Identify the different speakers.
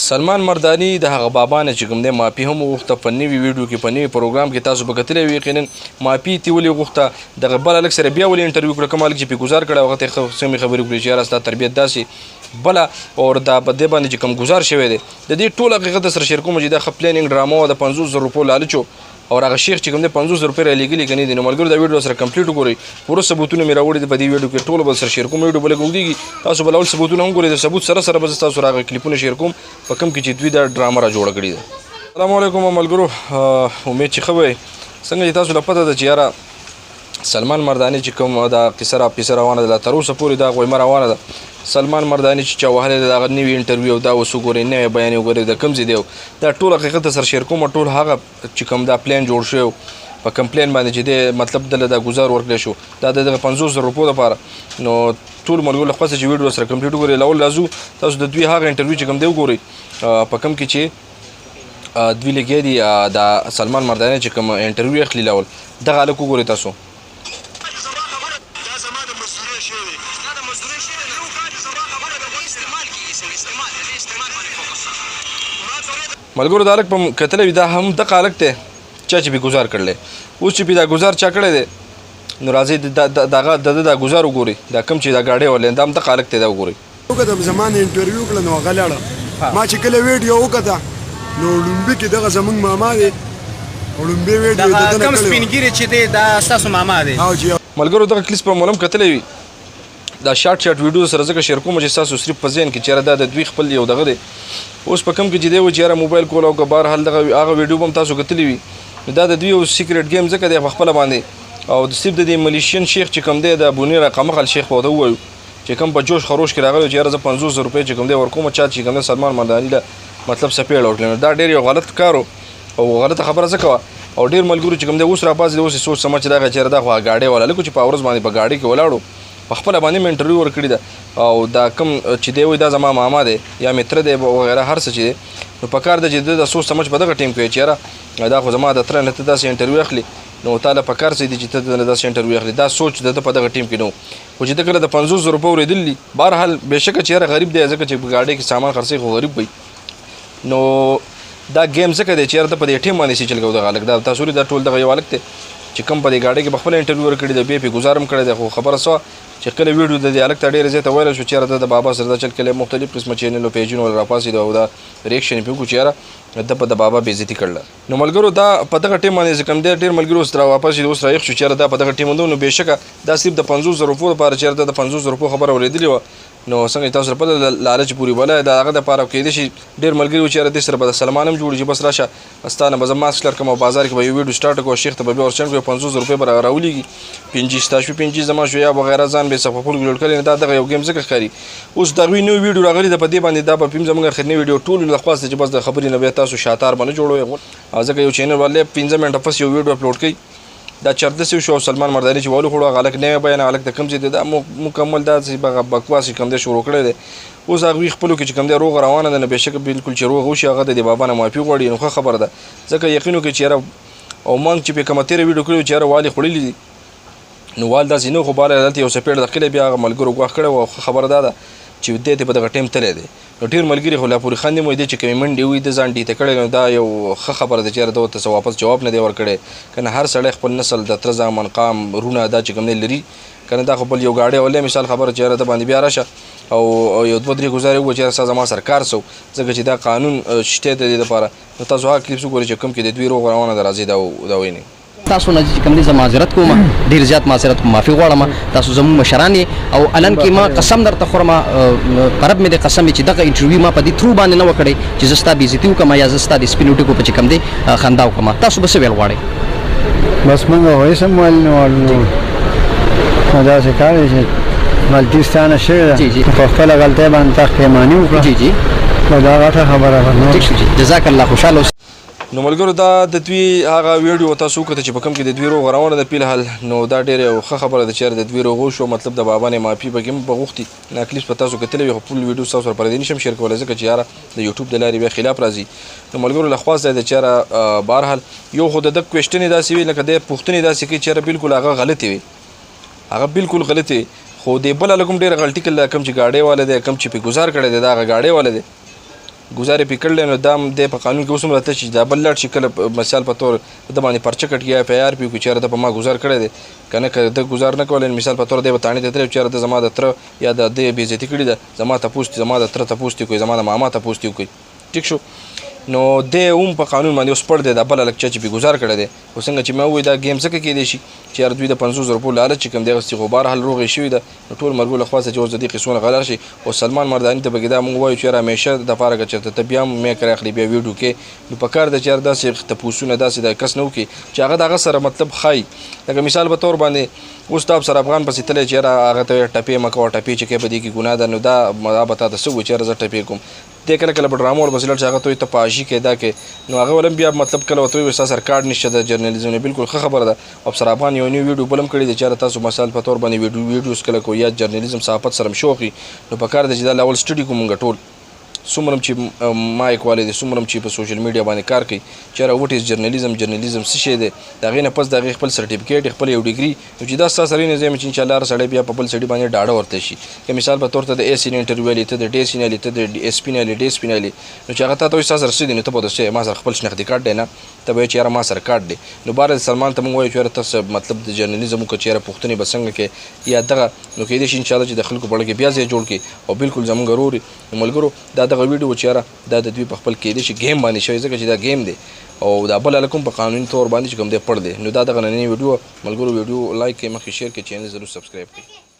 Speaker 1: سلمان مردانی د هغه بابا نه چې کوم دی معافي هم وغوښته په نوي ویډیو کې په نوي پروګرام کې تاسو به کتلی وي یقینا معافي ترې ولې وغوښته دغه بل هلک سره بیا ولې انټرویو کړه کوم هلک چې پرې ګزار کړی هغه ته یې سمې خبرې وکړې چې یاره ستا تربیت داسې بله او دا په دې باندې چې کوم ګزار شوی دی د دې ټول حقیقت سره شیر کوم چې دا ښه پلینینګ ډرامه وه د 50,000 روپو لالچ او هغه شیخ چې کوم دی 50,000 روپۍ رالیږلي که نه دي نو ملګرو دا ویډیو سره کمپلیټ وګورئ پوره ثبوتونه مې راوړي دي په دې ویډیو کې ټولو به سره شیر کوم ویډیو به لږ اوږدېږي تاسو به اول ثبوتونه هم ګورئ د ثبوت سره سره به زه ستاسو هغه کلیپونه شیر کوم په کوم کې چې دوی دا ډرامه را جوړه کړې ده. السلام علیکم ملګرو، امید چې ښه وئ. څنګه چې تاسو له پته ده چې یاره سلمان مردانی چې کوم دا قصه را پیسه روانه ده تر اوسه پورې دا غویمه روانه ده. سلمان مردانی چې چا وهلی دی د هغه نوي انټرویو دا اوس وګورئ نوی بیان یې وګورئ د کوم ځای دی دا ټول حقیقت سره شیر کوم ټول هغه چې کوم دا پلان جوړ شوی په کمپلین باندې چې دی مطلب دله دا ګزار ورکړی شو دا د دغه 50,000 روپو دپاره نو ټول ملګرو له خوښه چې ویډیو سره کمپلیټ وګورئ له اول راځو تاسو د دوی هغه انټرویو چې کوم دی وګورئ په کوم کې چې دوی لګیا دي د سلمان مردانی چې کوم انټرویو اخلي له اول دغه هلک وګورئ تاسو. ملګرو دا هلک په کتلی وي دا هم دغه هلک دی چا چې پې ګزار کړلی اوس چې پې دا ګزار چا کړی دی نو راځئ دغه د دا ګزار وګورئ دا کوم چې دا ګاډی والی دا هم دغه هلک دی دا وګورئ.
Speaker 2: وکتم زما نه انټرویو کړه نو هغه لاړه ما چې کله ویډیو وکته نو لومبي کې دغه زمونږ ماما دی او لومبي ویډیو د ده نه
Speaker 3: کوم سپین ګیری چې دی دا ستاسو ماما دی.
Speaker 1: ملګرو دغه کلیپ په مولم کتلی وي دا شارټ ویډیو سره ځکه شیر کوم چې ستاسو صرف په ذهن کې چېرې دا د دوی خپل یو دغه دی اوس په کوم کې چې دی و چې یاره موبایل کول او که بهرحال دغه هغه ویډیو به هم تاسو کتلی وي نو دا د دوی یو سیکرټ گیم ځکه دی په خپله باندې او صرف د دې ملیشین شیخ چې کوم دی د بونیر قمقل شیخ به ورته ووایو چې کوم په جوش خروش کې راغلی چې یاره زه 50,000 روپۍ چې کوم دی ورکوم چا چې کوم دی سلمان مرداني له مطلب سپېړه ورکړي نو دا ډېر یو غلط کار او غلطه خبره ځکه وه او ډېر ملګرو چې کوم دی اوس راپاڅېدي اوس یې سوچ سمج چې دغه چېرې دا خو ګاډۍ والا لکه چې په ورځ باندې په ګاډۍ کې ولاړو په خپله باندې مې انټرویو ورکړې ده او دا کوم چې دی وایي دا زما ماما دی یا متره دی وغیره هر څه چې دی نو په کار ده چې د سوچ سمج په دغه ټیم کې چې یاره دا خو زما د تره نه ته داسې انټرویو اخلي نو تا له په کار څه دي چې ته دنه داسې انټرویو اخلي دا سوچ د ده په دغه ټیم کې نه و خو چې ده کله د 50,000 روپۍ اورېدلي بهرحال بېشکه چې یاره غریب دی ځکه چې په ګاډۍ کې سامان خرڅوي خو غریب وي نو دا گیم ځکه دی چې یاره ته په دې ټیم باندې سیچل کوو دغه هلک دا تاسو دا ټول دغه یو هلک دی چې کوم په دې ګاډۍ کې به خپله انټرویو ورکړې ده بیا پې ګزار هم کړی دی خو خبره سوه چې کله ویډیو د دې هلک ته ډېره زیاته ویلی شو چې یاره د بابا سره دا چل کلی مختلف قسمه چینل او پیجونه ول راپاڅېدو او دا ریکشن یې پې وکړو چې یاره ده په د بابا بېعزتي کړله نو ملګرو دا په دغه ټیم باندې چې کوم دی ډېر ملګرو اوس راواپسېدو اوس رایښ شو چې یاره دا په دغه ټیم باندې نو بېشکه دا صرف د 50,000 روپو دپاره چې یاره د 50,000 روپو خبره اورېدلې وه نو څنګه چې تاسو سره پته لالچ پورې بله د هغه دپاره کیدای شي ډېر ملګري و چې یاره دې سره به د سلمان هم جوړ شي بس راشه ستا نه به زه ماسک لرکم او بازار کې به یو ویډیو سټارټ کړو شیخ ته به بیا ورسنډ کړو 50,000 روپۍ به راولېږي 50 ستا شوي 50 زما شو یا وغیره ځان به یې څه په پول ګلوډ کړی دا دغه یو ګیم ځکه ښکاري اوس د هغوی نوی ویډیو راغلي ده په دې باندې دا به فلم زموږ اخرنی ویډیو ټولو له خوا چې بس د خبرې نه بیا تاسو شاتار به نه جوړوئ ځکه یو چینل والے 15 منټه پس یو ویډیو اپلوډ کوي دا چرده سوي شو سلمان مردانی چې والو خړو غلک نه بیان غلک د کم ځای دی دا مکمل دا چې بکواس کم دی شروع کړی دی اوس هغوی خپلو کې چې کم دی روغ روانه ده نه بېشکه بالکل چې روغ وشي هغه د بابا نه معافي غواړي نو ښه خبره ده ځکه یقین وکړئ چې یاره او موږ چې پې کومه تېره ویډیو کړې وي چې یاره والې خوړلي دي نو وال داسې نه خو باله دلته یو څپېړ دقیله بیا هغه ملګرو ګواښ کړی وه ښه خبره دا ده چې دی ته په دغه ټیم تللی دی نو ډېر ملګري خو لا پورې خندې مو دی چې کومې منډې وي د ځان ډیته کړی نو دا یو ښه خبره ده چې یاره ده ورته څه واپس جواب نه دی ورکړی که نه هر سړی خپل نسل د تره زامن قام رونه دا چې کوم دی لري که نه دا خو بل یو ګاډی ولی مثال خبره چې یاره ده باندې بیا راشه او یو 2-3 ګزارې وکړو چې یاره ستا زما سره کار سو ځکه چې دا قانون شته د دې دپاره نو تاسو هغه کلیپس وګورئ چې کوم کې د دوی روغ روانه ده راځئ دا وینئ
Speaker 3: تاسو نه چې کوم دي زه معذرت کوم ډېر زیات معذرت کوم معافي غواړم تاسو زموږ مشران یې او الان کې ما قسم درته خورم په رب مې د قسم چې دغه انټرویو ما په دې تھرو باندې نه وکړی چې زه ستا بېعزتي وکړم یا زه ستا د سپینو ټکو په چې کوم دی خندا وکړم تاسو به څه ویل غواړئ
Speaker 4: بس موږ وایي سم ویل نه غواړو داسې کار دی چې غلطي ستانه شوې ده په خپله غلطۍ باندې تا پښیماني وکړه
Speaker 3: جی جی
Speaker 4: نو دا غټه خبره ده
Speaker 3: ټیک شو جي جزاک الله خوشحاله
Speaker 1: نو ملګرو دا د دوی هغه ویډیو تاسو وکړه چې په کوم کې د دوی روغ روانه ده فلحال نو دا ډېره یو ښه خبره ده چې یاره د دوی روغ وشو مطلب د بابا نه معافي پکې هم وغوښتي دا کلیپس په تاسو کتلی وي خو فول ویډیو ستاسو سره پردې نشم شیر کولی ځکه چې یاره د یوټیوب د لارې بیا خلاف راځي نو ملګرو له خوا ځای ده چې یاره بهرحال یو خو د ده کوېشنې داسې وي لکه دی پوښتنې داسې کوي چې یاره بلکل هغه غلطې وي هغه بلکل غلطې وي خو دی بل هلک هم ډېره غلطي کړله کوم چې ګاډۍ والا دی کوم چې پې ګزار کړی دی دا هغه ګاډۍ والا دی ګزارې پې کړلی نو دا هم دی په قانون کې اوس هم راته چې دا بل لاړ شي کله مثال په طور د باندې پرچه کټ یا اف آی آر پې وکړي چېرې ده په ما ګزار کړی دی که نه که ده ګزار نه کولی مثال په طور دی به تاڼې ته تللی چېرې ده زما د تره یا د ده بېعزتي کړې ده زما تپوس دي زما د تره تپوس دي کوي زما د ماما تپوس دي وکړي ټیک شو نو دی هم په قانون باندې اوس پړ دی دا بله لږ چا چې پې ګزار کړی دی خو څنګه چې ما ووایي دا ګیم ځکه کیدی شي چې یار دوی د 500 روپو لالچ چې کوم دی هغسې خو بهرحال روغې شوي ده نو ټول مرګو له خوا څخه چې اوس د دې قصو نه غلر شي او سلمان مرداني ته به دا موږ وایو چې یار همیشه دپاره که چېرته ته بیا هم میکر اخلي بیا ویډیو کې نو په کار ده چې یار داسې تپوسونه داسې د کس نه وکړي چې هغه د هغه سره مطلب ښایي لکه مثال په طور باندې اوس تا سره افغان پسې تللی چې یاره هغه ته ټپې مه کوه ټپې چې کوې په دې کې ګناه ده نو دا به تا ته څه وایي چې یاره زه ټپې کوم دی کله کله په ډرامو ورپسې لړ چې هغه ته وایي ته په عاشي کې دا کې نو هغه ول هم بیا مطلب کله ورته وایي ستا سره کارډ نشته د جرنالیزم نه بالکل ښه خبره ده افسر افغان یو نیو ویډیو بل هم کړی دی چې تاسو مثال په طور باندې ویډیوز کله کوئ یا جرنالیزم صحافت سره هم شوق وي نو په کار دی چې دا لاول سټډي کوو مونږ ټول څومره چې مایک والی دی څومره چې په سوشل میډیا باندې کار کوي چېرې وټ از جرنالیزم څه شی دی د هغې نه پس د هغې خپل سرټیفیکیټ خپل یو ډګري نو چې دا ستا سره نه ځایم چې انشاءالله هر سړی بیا په بل سړي باندې ډاډه ورته شي که مثال په طور ته د اے سي نه انټرویو ویلي ته د ډي سي نه ویلي ته د ایس پي نه ویلي ډي ایس پي نه ویلي نو چې هغه تا ته وایي ستا سره څه دي نو ته به ورته څه ما سره خپل شناختي کارډ دی نه ته به وایې چې یاره ما سره کارډ دی نو بهر سلمان ته موږ وایو چې یاره ته مطلب د جرنالیزم وکړه چې یاره پوښتنې به څنګه کې یا دغه نو کیدای شي انشاءالله چې د خلکو په اړه کې بیا ځای جوړ کړي او بالکل زموږ ورور نو ملګرو دا دغه ویډیو چې یاره دا د دوی په خپل کیدای شي ګیم باندې شوی ځکه چې دا ګیم دی او دا بل هلک هم په قانوني طور باندې چې کوم دی پړ دی نو دا دغه نننۍ ویډیو ملګرو ویډیو لایک کړئ مخکې شیر کړئ چینل ضرور سبسکرایب کړئ